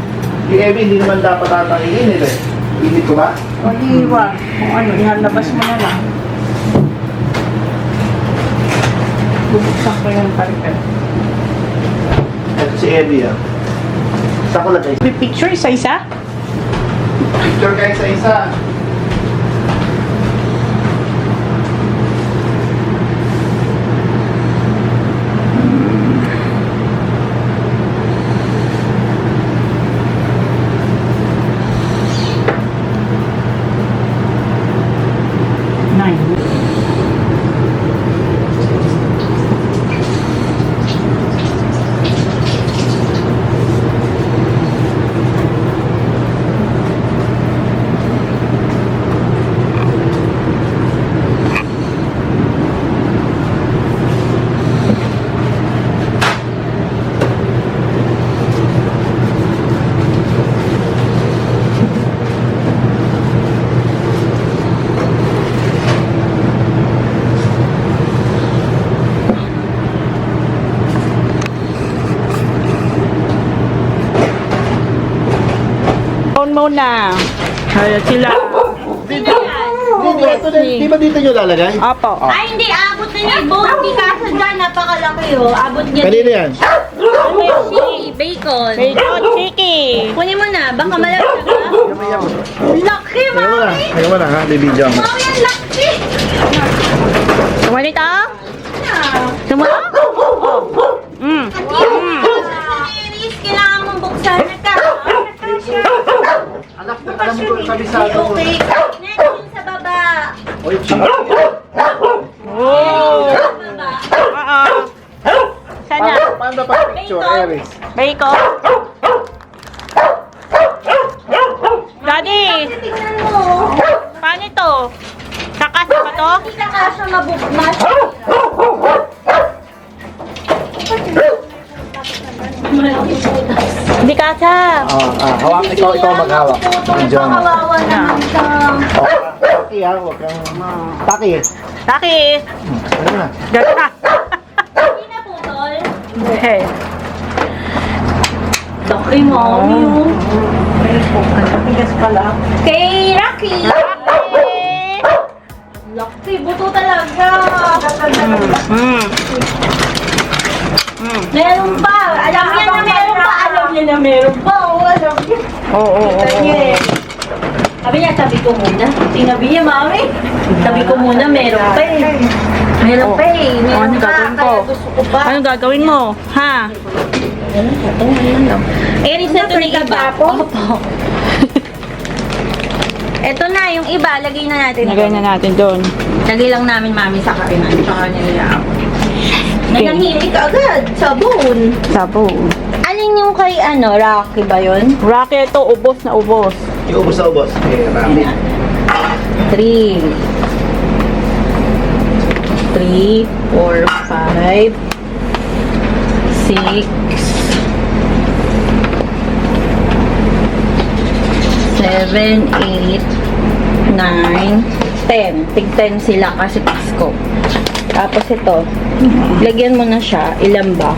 Yung Ebi, hindi naman dapat ata iinit eh. Init ko ba? O di wag. Kung ano, ihalabas mo na lang. Bubuksan ko yung karikal. Ito si Ebi ah. Saan ko lagay? May picture isa-isa? Picture kayo sa isa. Phone muna. Kaya sila. Di ba dito nyo lalagay? Opo. Ay, hindi. Abot na niya. Hindi kasi dyan. Napakalaki oh. Abot niya. Kanino yan? Chiki, bacon. Bacon, chiki. Kunin mo na. Baka malaki na. Laki, mami. Kaya mo na ha, bibidyo mo. Mami, ang laki. Sumalit ah? Sumalit? Mm. Iris, kailangan mong buksan na ka. Alam mo kung kabisado ko. Okay. Next yung sa baba. Oy, chika. Oh. Sa baba. Oo. Sana. Paano pa picture, Eris? Bacon. Daddy, Tingnan mo. paano ito? Sakas ba to? Hindi ka kasha mabukmas. Hindi kasha. Hawak, ikaw maghawak. Bidyo mo. Kawawa naman ka. Taki ha, huwag kang... Taki. Taki. Ano na? Ganda. Hindi na putol. Okay. Laki, mami. Bigas pala. Kay Rocky. Laki, buto talaga. Meron pa. Alam niya na meron pa. Alam niya na meron pa. Oo, alam niya. Oo. Kita niya eh. Sabi niya, tabi ko muna. Sinabi niya, mami. Tabi ko muna, meron pa eh. Meron pa eh. Meron Ano pa. gagawin ko? Kaya gusto ko pa. Anong gagawin mo? Ha? Eris, ito na yung iba. Opo. Ito na, yung iba. Lagay na natin. Lagay na natin doon. Lagay lang namin, mami, sa kainan. Tsaka nila. Nanahimik agad. Sabon. Sabo. Alin yung kay ano, Rocky ba yun? Rocky ito, ubos na ubos. Yung ubos na ubos. Eh, marami. 3, 4, 5, 6, 7, 8, 9, 10. Tig 10 sila kasi Pasko. Tapos ito, lagyan mo na siya. Ilan ba?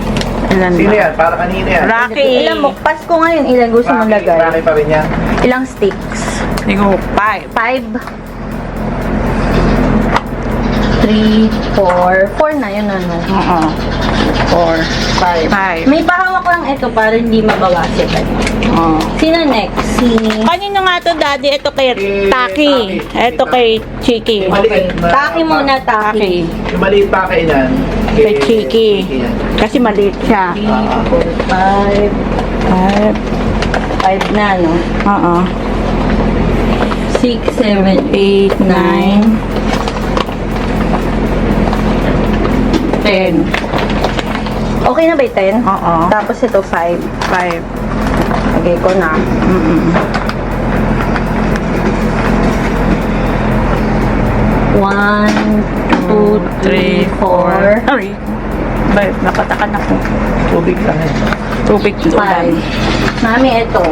Ilan Sino ba? yan? Para kanina yan. Rocky. Ilan mo? Pasko ngayon, ilan gusto mo Rocky lagay? pa rin yan. Ilang sticks? Tingnan mo, 5. 5, 3, 4, 4 na yun ano? Oo. 4, 5. Five. May pahawak lang ito para hindi mabawasan. Oo. Sino next? Si... Kanino nga to, Daddy? Ito kay Taki. Ito kay Chiki. Yung maliit na- Taki muna, Taki. Taki. Yung maliit pa kainan. Kay Chiki. yan. Kasi maliit siya. 3, 4, 5. 5 na, no? Oo. 6, 7, 8, 9, 10. Okay na ba yung 10? Oo. Tapos ito 5. 5. Lagay ko na. 1, 2, 3, 4, Ay. Ba, napatakan ako. Tubig lang eh. Tubig ulan. 5. Mami, ito.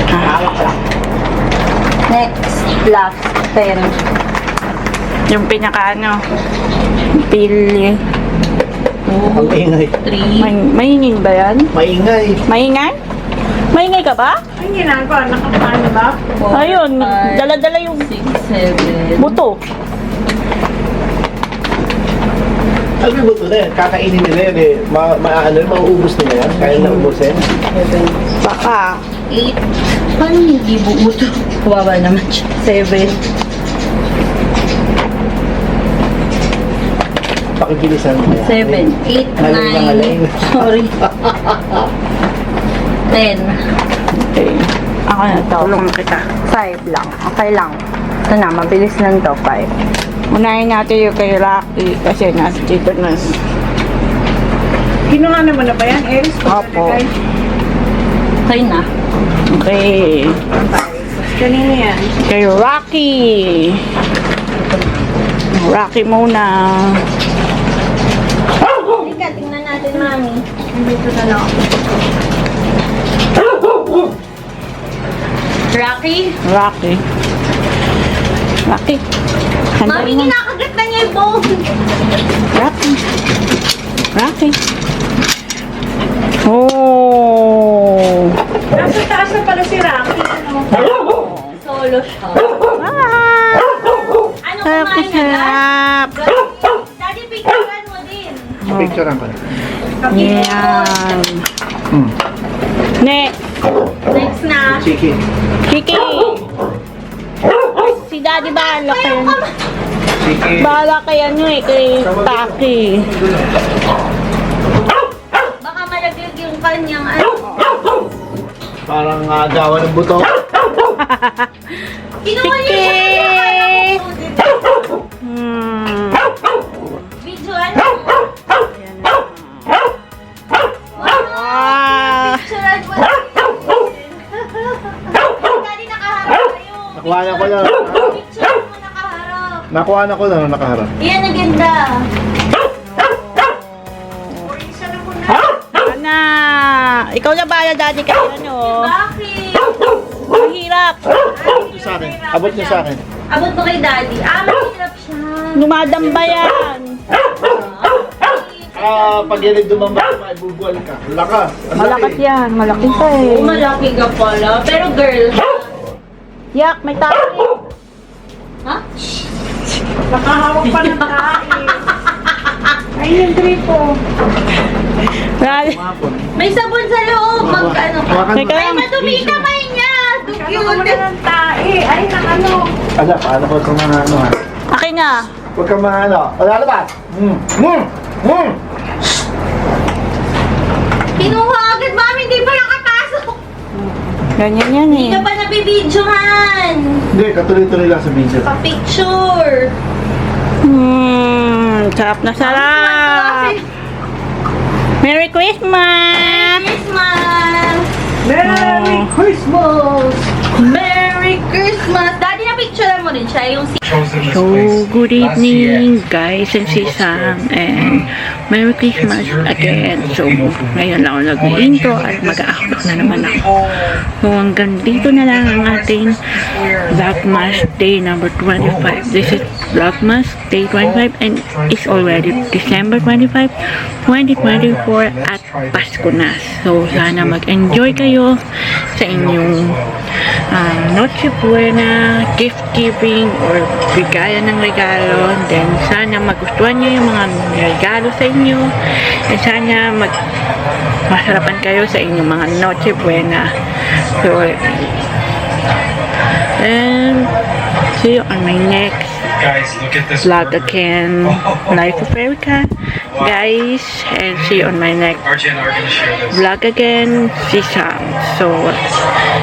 Hawak lang. Next, last, 10. Yung pinaka ano, pili. Ang ingay. 3, Mahingin ba yan? Maingay. Maingay? Maingay ka ba? Ang ginagawa, nakapano ba? 4, Ayun, dala-dala yung 6, 7, buto. Alam mo buto na yan. Kakainin nila yan eh. Mauubos nila yan. Kaya na ubusin. 7. Baka. 8. Paano hindi buo to? Kawawa naman siya. 7. Pakibilisan mo yan. 7, 8, Maling na maling. 9. Sorry. 10. Okay. Ako na to. Tulungan kita. 5 lang. Okay lang. Ito na, mabilis lang to. 5. Unahin natin yung kay Rocky kasi nasa dito na. Kinuha naman na ba yan, Eris? Opo. Okay na. Okay. Kanina yan. Kay Rocky. Rocky muna. Halika, tingnan natin, Mami. Dito na lang. Rocky? Rocky. Rocky. Handa Mami, na. kinakagat na niya yung bone. Rocky. Rocky. Oh. Nasa taas na pala si Rocky. Ano? Solo siya. Ah. Ano Sarap na kumain na sarap. Daddy, picturean mo din. Picturean ko na. Yan. Next. Next na. Chicken. Kiki. Si Daddy bahala kay Chicken. bahala kay ano eh, kay Taki. Baka malaglag yung kanyang ano. Parang gawa ng buto. Kinuha niya Sige. siya kanya. Hmm. Video ano? Ah. Picturean mo din. Daddy, nakaharap kayo. Nakuha na ko lang. Picture mo nakaharap. Nakuha na ko lang nakaharap. Yan, ang ganda. Ana, ikaw na bahala Daddy kay ano. Bakit? Mahirap. Sa akin. Abot niyo sa akin. Abot mo kay Daddy. Mahirap siya. Lumadamba yan. Pag yan ay dumamba, maibubuan ka. Lakas. Ang Malakas laki. yan. Malaki pa eh. Oo, malaki ka pala. Pero girl. Yak, may taki. Ha? Nakahawak pa ng tae. Ayun yung gripo. Lali. Umapon. May sabon sa loob. Mag ano ka. Hawakan mo. Teka Ay, lang. madumi yung kamay niya. So Kinuha mo cute. na ng tae. Ay, ng ano. Ala, paano ko sa mga ano ha? Akin na. Huwag ka mga ano. Wala ba? Kinuha agad, mami. Hindi pa nakapasok. Ganyan yan eh. Hindi ka pa nabibidyohan. Hindi, katuloy-tuloy lang sa video. Pa-picture. Sarap na sarap. Merry Christmas! Christmas! Merry Christmas! Merry Christmas! Daddy, na-picturean mo rin siya. Yung So, good evening guys and sisang and Merry Christmas again. So, ngayon lang ako nag-intro at mag-a-upload na naman ako. So, hanggang dito na lang ang ating Vlogmas Day number 25. This is Vlogmas Day 25 and it's already December 25, 2024 at Pasko na. So, sana mag-enjoy kayo sa inyong Noche Buena, gift giving, or bigayan ng regalo. Then, sana magustuhan nyo yung mga regalo sa inyo. And sana masarapan kayo sa inyong mga Noche Buena. So, and see you on my next Guys, look at this vlog burger. again. Life of Erica. Guys, and see you on my next RJ and I are gonna share this. vlog again, si Sam. So,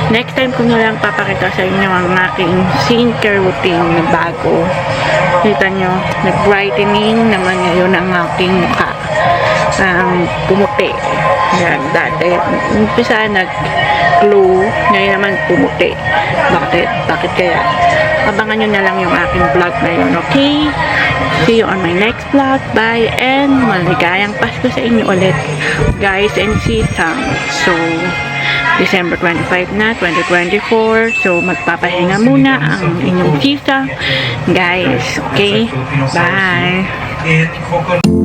next time ko na lang papakita sa inyo ang aking skincare routine na bago. Kita nyo, nag-brightening naman ngayon ang aking mukha. Pumuti. Yan, dati, umpisa nag-glow, ngayon naman pumuti. Bakit? Bakit kaya? Abangan nyo na lang yung aking vlog na yun, okay? See you on my next vlog. Bye and maligayang Pasko sa inyo ulit, guys and sisang. So, December 25 na, 2024. So, magpapahinga muna ang inyong sisang. Guys, okay? Bye! And coconut.